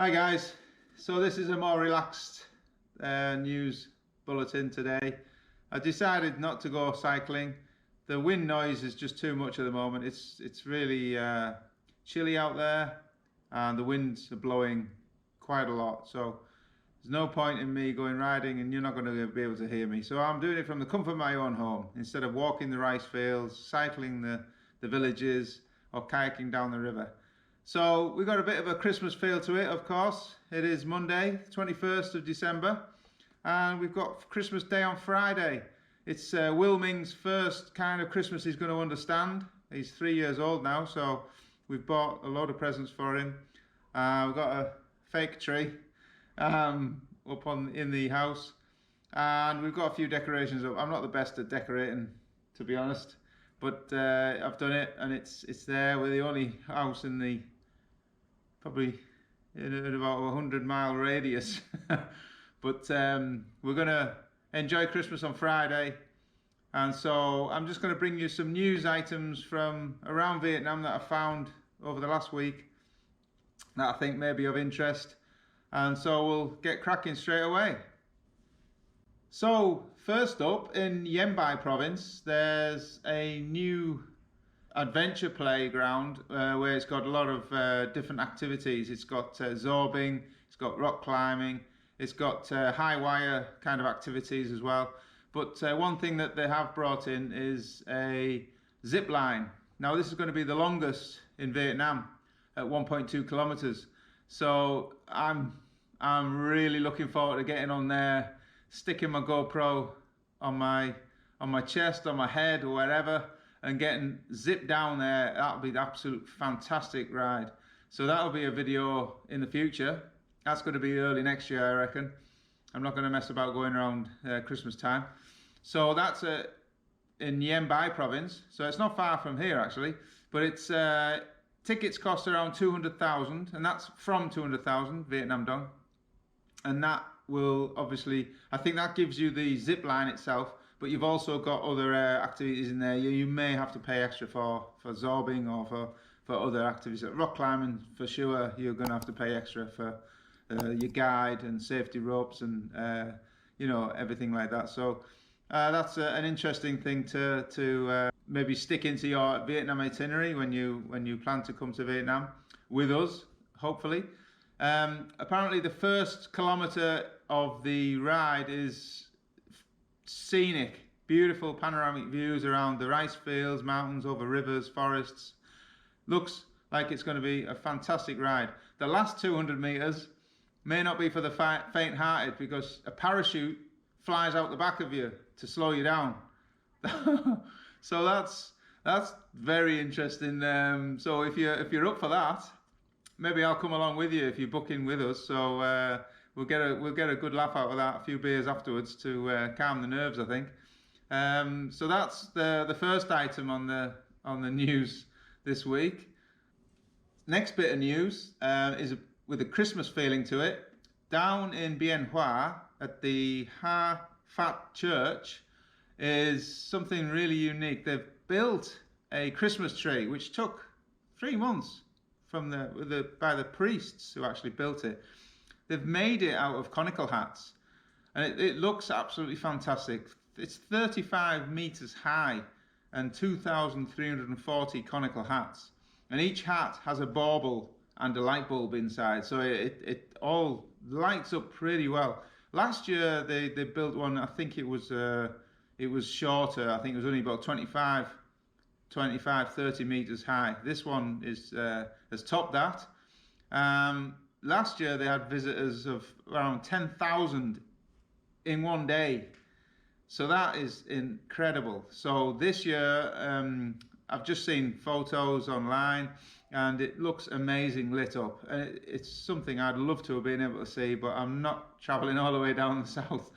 Hi guys, so this is a more relaxed news bulletin today. I decided not to go cycling. The wind noise is just too much at the moment. It's really chilly out there and the winds are blowing quite a lot, so there's no point in me going riding and you're not going to be able to hear me. So I'm doing it from the comfort of my own home instead of walking the rice fields, cycling the villages or kayaking down the river. So we've got a bit of a Christmas feel to it, of course. It is Monday, 21st of December, and we've got Christmas Day on Friday. It's Will Ming's first kind of Christmas he's going to understand. He's 3 years old now, so we've bought a load of presents for him. We've got a fake tree up in the house, and we've got a few decorations up. I'm not the best at decorating, to be honest, but I've done it, and it's there. We're the only house in the probably in about a 100-mile radius. But we're gonna enjoy Christmas on Friday, and so I'm just going to bring you some news items from around Vietnam that I found over the last week that I think may be of interest, and so we'll get cracking straight away. So first up, in Dien Bien province, there's a new adventure playground where it's got a lot of different activities. It's got zorbing, it's got rock climbing, it's got high wire kind of activities as well. But one thing that they have brought in is a zip line. Now this is going to be the longest in Vietnam at 1.2 kilometers. So I'm really looking forward to getting on there, sticking my GoPro on my chest, on my head, or wherever, and getting zipped down there. That'll be the absolute fantastic ride. So that'll be a video in the future. That's going to be early next year, I reckon. I'm not going to mess about going around Christmas time. So that's in Dien Bien province. So it's not far from here actually, but it's tickets cost around 200,000, and that's from 200,000 Vietnam dong. And that will obviously, I think that gives you the zip line itself, but you've also got other activities in there. You may have to pay extra for zorbing or for other activities. Rock climbing, for sure, you're going to have to pay extra for your guide and safety ropes and you know, everything like that. So that's an interesting thing to maybe stick into your Vietnam itinerary when you plan to come to Vietnam with us, hopefully. Apparently the first kilometre of the ride is scenic, beautiful panoramic views around the rice fields, mountains, over rivers, forests. Looks like it's going to be a fantastic ride. The last 200 meters may not be for the faint-hearted, because a parachute flies out the back of you to slow you down. So that's very interesting. So if you're up for that, maybe I'll come along with you if you book in with us. So we'll get a good laugh out of that. A few beers afterwards to calm the nerves, I think. So that's the first item on the news this week. Next bit of news is with a Christmas feeling to it. Down in Bien Hoa at the Ha Phat Church is something really unique. They've built a Christmas tree which took 3 months from by the priests who actually built it. They've made it out of conical hats, and it looks absolutely fantastic. It's 35 meters high and 2,340 conical hats, and each hat has a bauble and a light bulb inside, so it all lights up pretty well. Last year they built one. I think it was shorter. I think it was only about 25, 30 meters high. This one has topped that. Last year they had visitors of around 10,000 in one day, so that is incredible. So this year I've just seen photos online, and it looks amazing lit up, and it's something I'd love to have been able to see, but I'm not traveling all the way down the south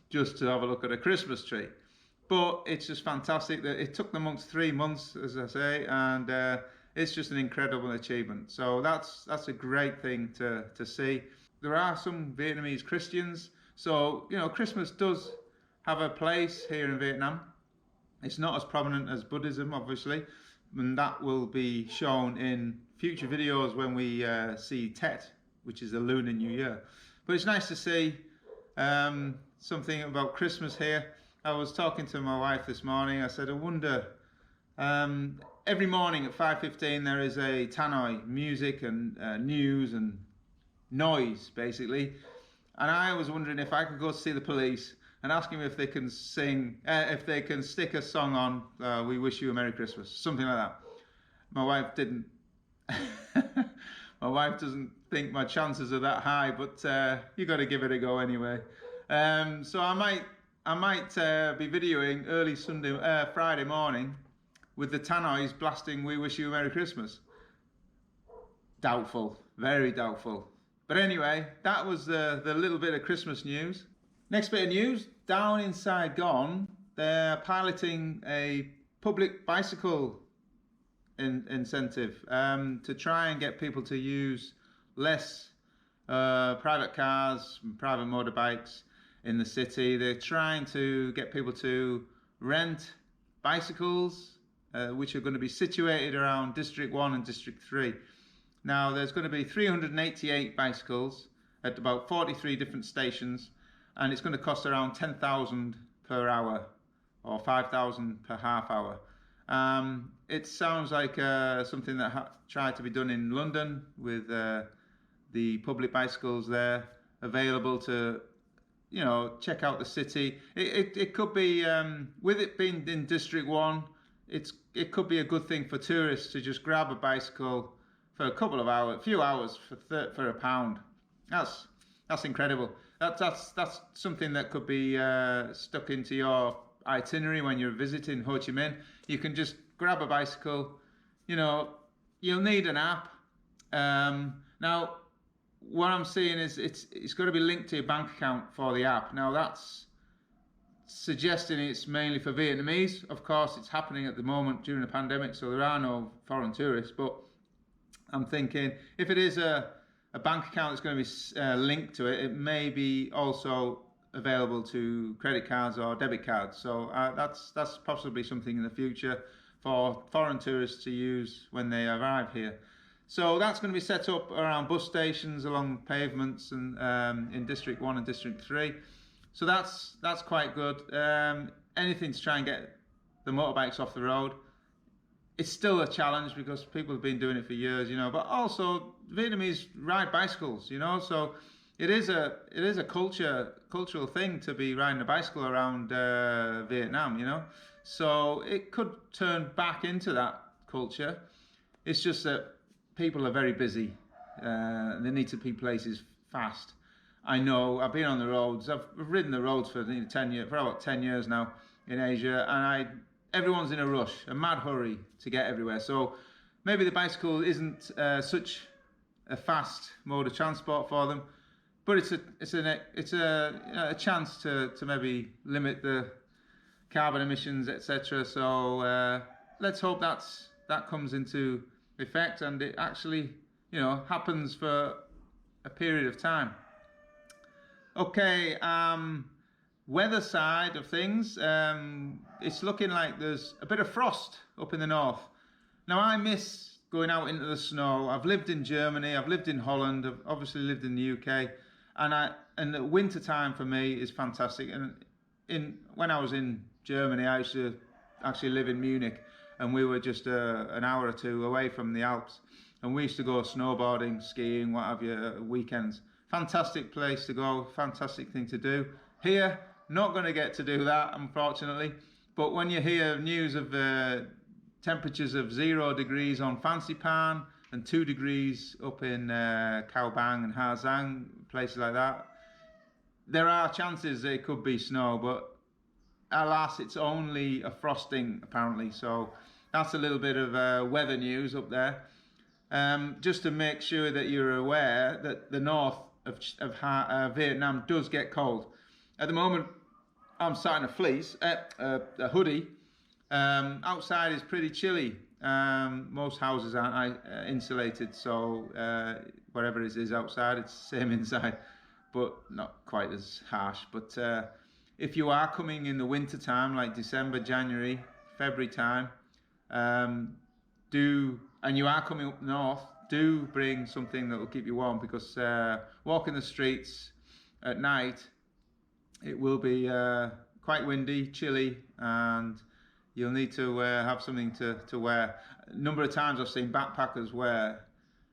just to have a look at a Christmas tree. But it's just fantastic that it took them 3 months, as I say, and it's just an incredible achievement. So that's a great thing to see. There are some Vietnamese Christians, so you know, Christmas does have a place here in Vietnam. It's not as prominent as Buddhism, obviously, and that will be shown in future videos when we see Tet which is the Lunar New Year. But it's nice to see something about Christmas here. I was talking to my wife this morning. I said, I wonder, every morning at 5:15 there is a Hanoi music and news and noise, basically. And I was wondering if I could go see the police and ask them if they can sing, if they can stick a song on, We Wish You a Merry Christmas, something like that. My wife didn't. My wife doesn't think my chances are that high, but you got to give it a go anyway. So I might be videoing early Friday morning with the tannoys blasting We Wish You a Merry Christmas. Doubtful, very doubtful. But anyway, that was the little bit of Christmas news. Next bit of news, down in Saigon, they're piloting a public bicycle incentive to try and get people to use less private cars and private motorbikes in the city. They're trying to get people to rent bicycles, which are going to be situated around District 1 and District 3. Now, there's going to be 388 bicycles at about 43 different stations, and it's going to cost around 10,000 per hour or 5,000 per half hour. It sounds like something that tried to be done in London with the public bicycles there available to, check out the city. It could be, with it being in District 1, it could be a good thing for tourists to just grab a bicycle for a few hours for £1. That's incredible. That's something that could be stuck into your itinerary when you're visiting Ho Chi Minh. You can just grab a bicycle. You'll need an app. Now, what I'm seeing is it's got to be linked to your bank account for the app. Now, that's suggesting it's mainly for Vietnamese. Of course, it's happening at the moment during the pandemic, so there are no foreign tourists. But I'm thinking if it is a bank account that's going to be linked to it, it may be also available to credit cards or debit cards. So that's possibly something in the future for foreign tourists to use when they arrive here. So that's going to be set up around bus stations, along pavements, and in District 1 and District 3. So that's quite good. Anything to try and get the motorbikes off the road. It's still a challenge because people have been doing it for years, but also Vietnamese ride bicycles, so it is a cultural thing to be riding a bicycle around Vietnam, so it could turn back into that culture. It's just that people are very busy. They need to be places fast. I know, I've been on the roads. I've ridden the roads for 10 years, for about 10 years now in Asia, and everyone's in a rush, a mad hurry to get everywhere. So maybe the bicycle isn't such a fast mode of transport for them, but it's a chance to maybe limit the carbon emissions, etc. So let's hope that comes into effect and it actually happens for a period of time. Okay, weather side of things, it's looking like there's a bit of frost up in the north. Now, I miss going out into the snow. I've lived in Germany, I've lived in Holland, I've obviously lived in the UK, and the winter time for me is fantastic. And when I was in Germany, I used to actually live in Munich, and we were just an hour or two away from the Alps, and we used to go snowboarding, skiing, what have you, weekends. Fantastic place to go, fantastic thing to do. Here, not going to get to do that, unfortunately. But when you hear news of temperatures of 0 degrees on Fancy Pan and 2 degrees up in Cao Bang and Ha Giang, places like that, there are chances that it could be snow, but alas, it's only a frosting apparently. So that's a little bit of weather news up there. Just to make sure that you're aware that the north of Vietnam does get cold. At the moment, I'm sat in a fleece, a hoodie. Outside is pretty chilly. Most houses aren't insulated, so whatever it is outside, it's the same inside, but not quite as harsh. But if you are coming in the winter time, like December, January, February time, and you are coming up north, do bring something that will keep you warm, because walking the streets at night, it will be quite windy, chilly, and you'll need to have something to wear. A number of times I've seen backpackers wear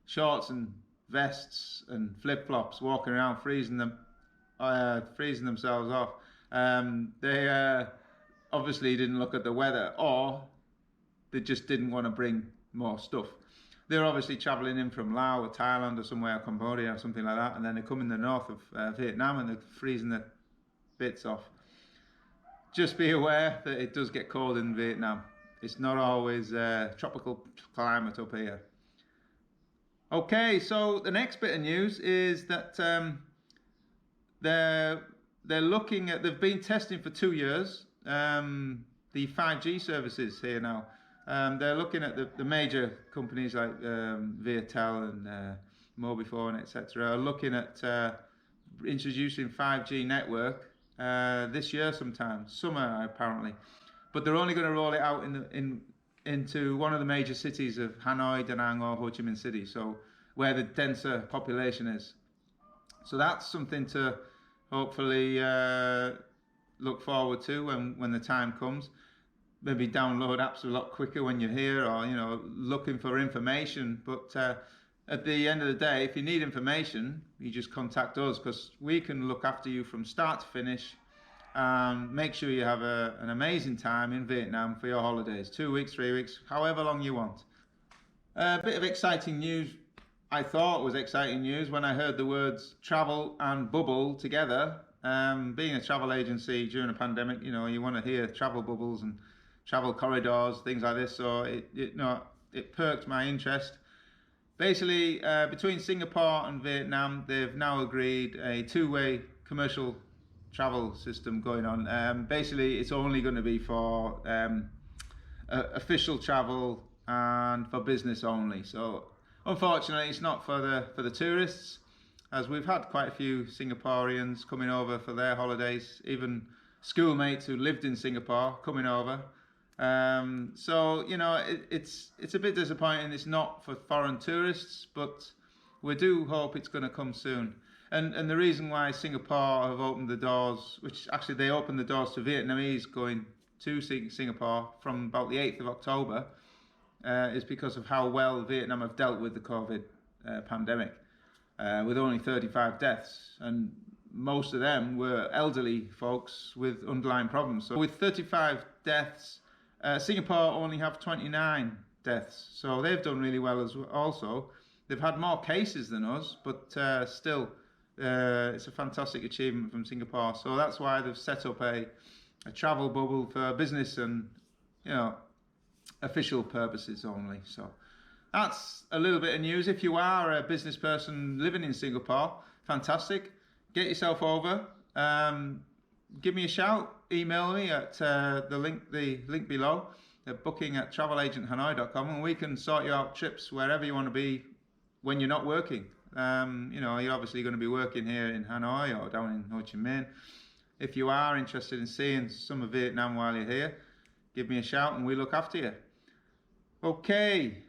shorts and vests and flip-flops walking around, freezing themselves off. They obviously didn't look at the weather, or they just didn't want to bring more stuff. They're obviously travelling in from Laos or Thailand or somewhere, or Cambodia or something like that, and then they come in the north of Vietnam and they're freezing their bits off. Just be aware that it does get cold in Vietnam. It's not always tropical climate up here. Okay, so the next bit of news is that they're looking at, they've been testing for 2 years the 5G services here now. They're looking at the major companies like Viettel and Mobifone, etc. are looking at introducing 5G network this year sometime, summer apparently. But they're only going to roll it out into one of the major cities of Hanoi, Da Nang or Ho Chi Minh City, so where the denser population is. So that's something to hopefully look forward to when the time comes. Maybe download apps a lot quicker when you're here, or looking for information. But at the end of the day, if you need information, you just contact us, because we can look after you from start to finish and make sure you have an amazing time in Vietnam for your holidays. 2 weeks, 3 weeks, however long you want. A bit of exciting news. I thought was exciting news when I heard the words travel and bubble together. Being a travel agency during a pandemic, you want to hear travel bubbles and travel corridors, things like this. So it perked my interest. Basically, between Singapore and Vietnam, they've now agreed a two-way commercial travel system going on. Basically, it's only going to be for official travel and for business only. So unfortunately, it's not for the tourists, as we've had quite a few Singaporeans coming over for their holidays, even schoolmates who lived in Singapore coming over. So it's a bit disappointing. It's not for foreign tourists, but we do hope it's going to come soon. And the reason why Singapore have opened the doors, which actually they opened the doors to Vietnamese going to Singapore from about the 8th of October, is because of how well Vietnam have dealt with the COVID pandemic, with only 35 deaths, and most of them were elderly folks with underlying problems. So with 35 deaths, Singapore only have 29 deaths, so they've done really well as well. Also, they've had more cases than us, but still, it's a fantastic achievement from Singapore. So that's why they've set up a travel bubble for business and official purposes only. So that's a little bit of news. If you are a business person living in Singapore, fantastic. Get yourself over. Give me a shout. Email me at the link below, booking@travelagenthanoi.com, and we can sort you out trips wherever you want to be when you're not working. You're obviously going to be working here in Hanoi or down in Ho Chi Minh. If you are interested in seeing some of Vietnam while you're here, give me a shout and we look after you. Okay,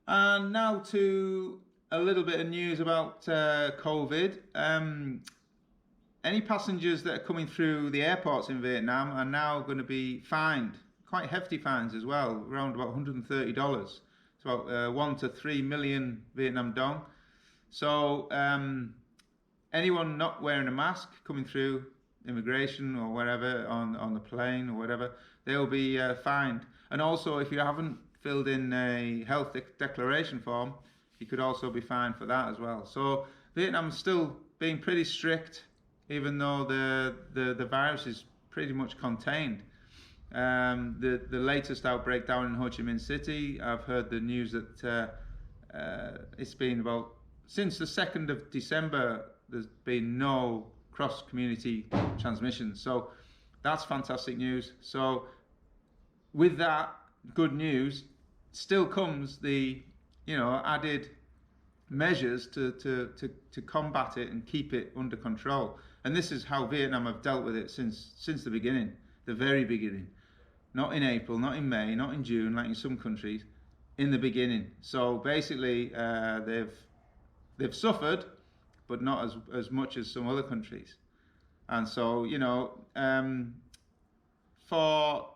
and now to a little bit of news about COVID. Any passengers that are coming through the airports in Vietnam are now going to be fined, quite hefty fines as well, around about $130. It's about 1 to 3 million Vietnam dong. So anyone not wearing a mask coming through immigration or wherever on the plane or whatever, they'll be fined. And also, if you haven't filled in a health declaration form, you could also be fined for that as well. So Vietnam's still being pretty strict, even though the virus is pretty much contained. The latest outbreak down in Ho Chi Minh City, I've heard the news that it's been about, since the 2nd of December, there's been no cross-community transmission. So that's fantastic news. So with that good news, still comes the added measures to combat it and keep it under control. And this is how Vietnam have dealt with it since the beginning, the very beginning. Not in April, not in May, not in June, like in some countries. in the beginning. So basically, they've suffered, but not as much as some other countries. And so, you know, for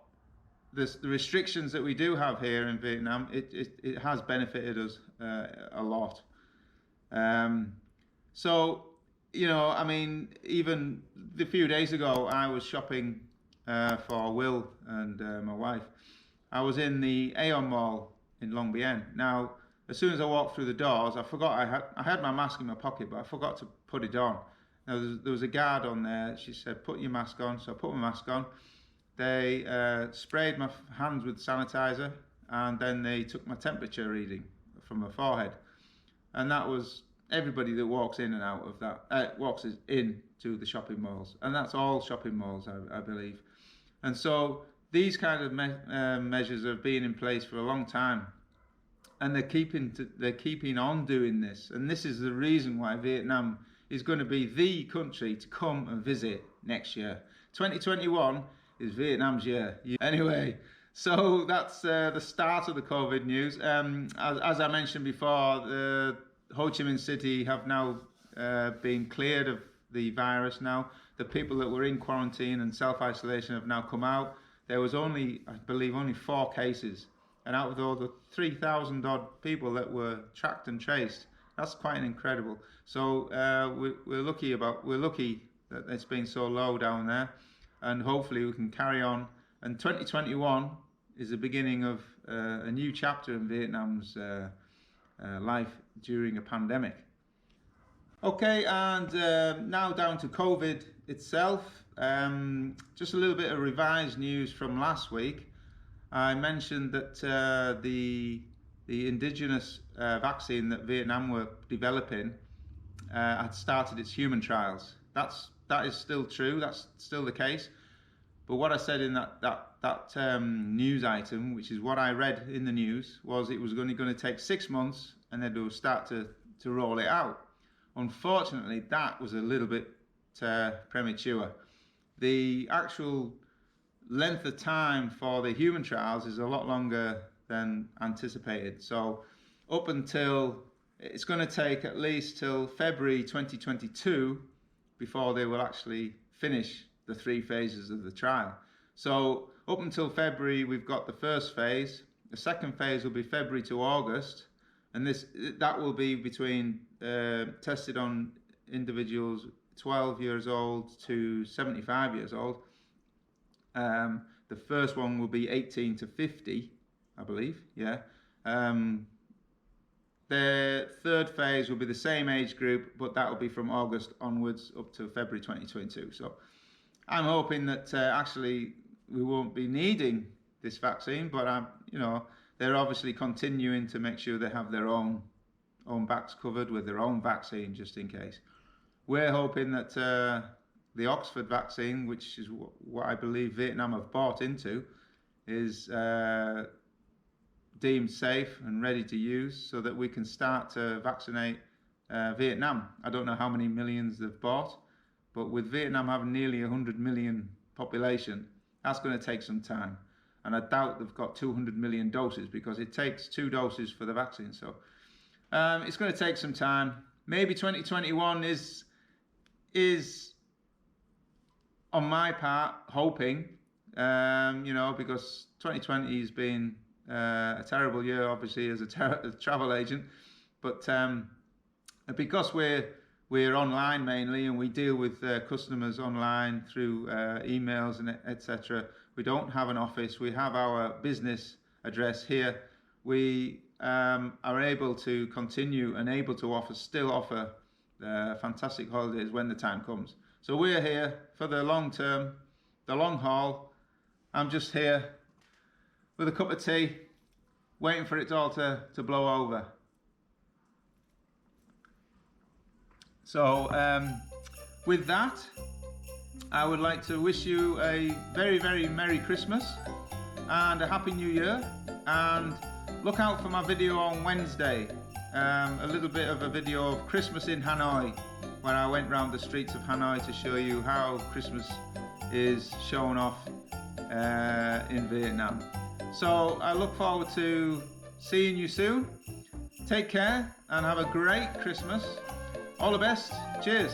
the restrictions that we do have here in Vietnam, it has benefited us a lot. So, you know, I mean, even a few days ago, I was shopping for Will and my wife. I was in the Aeon Mall in Long Bien. Now, as soon as I walked through the doors, I forgot I had my mask in my pocket, but I forgot to put it on. Now, there was a guard on there. She said, "Put your mask on." So I put my mask on. They sprayed my hands with sanitizer, and then they took my temperature reading from my forehead. And that was everybody that walks in and out of that, walks into the shopping malls. And that's all shopping malls, I believe. And so these kind of measures have been in place for a long time. And they're keeping on doing this. And this is the reason why Vietnam is going to be the country to come and visit next year. 2021 is Vietnam's year. Anyway, so that's the start of the COVID news. As I mentioned before, the Ho Chi Minh City have now been cleared of the virus now. The people that were in quarantine and self-isolation have now come out. There was only, I believe, only 4 cases. And out of all the 3,000 odd people that were tracked and traced, that's quite incredible. So we're lucky that it's been so low down there, and hopefully we can carry on. And 2021 is the beginning of a new chapter in Vietnam's life during a pandemic. Okay, and now down to COVID itself. Just a little bit of revised news from last week. I mentioned that the indigenous vaccine that Vietnam were developing had started its human trials. That is still true. That's still the case. But what I said in that news item, which is what I read in the news, was it was only going to take 6 months, and then they would start to roll it out. Unfortunately, that was a little bit premature. The actual length of time for the human trials is a lot longer than anticipated. So up until, it's going to take at least till February 2022 before they will actually finish the 3 phases of the trial. So up until February, we've got the first phase. The second phase will be February to August, and that will be between tested on individuals 12 years old to 75 years old. The first one will be 18 to 50, I believe, yeah. The third phase will be the same age group, but that will be from August onwards up to February 2022. So I'm hoping that actually we won't be needing this vaccine, but you know, they're obviously continuing to make sure they have their own backs covered with their own vaccine, just in case. We're hoping that the Oxford vaccine, which is what I believe Vietnam have bought into, is deemed safe and ready to use, so that we can start to vaccinate Vietnam. I don't know how many millions they've bought, but with Vietnam having nearly 100 million population, that's going to take some time. And I doubt they've got 200 million doses, because it takes 2 doses for the vaccine. So it's going to take some time. Maybe 2021 is on my part hoping, you know, because 2020 has been a terrible year, obviously, as a travel agent, but because we're online mainly, and we deal with customers online through emails and etc. We don't have an office. We have our business address here. We are able to continue and able to still offer fantastic holidays when the time comes. So we're here for the long term, the long haul. I'm just here with a cup of tea, waiting for it all to blow over. So with that, I would like to wish you a very, very Merry Christmas and a Happy New Year, and look out for my video on Wednesday, a little bit of a video of Christmas in Hanoi, where I went round the streets of Hanoi to show you how Christmas is shown off in Vietnam. So I look forward to seeing you soon. Take care and have a great Christmas. All the best. Cheers.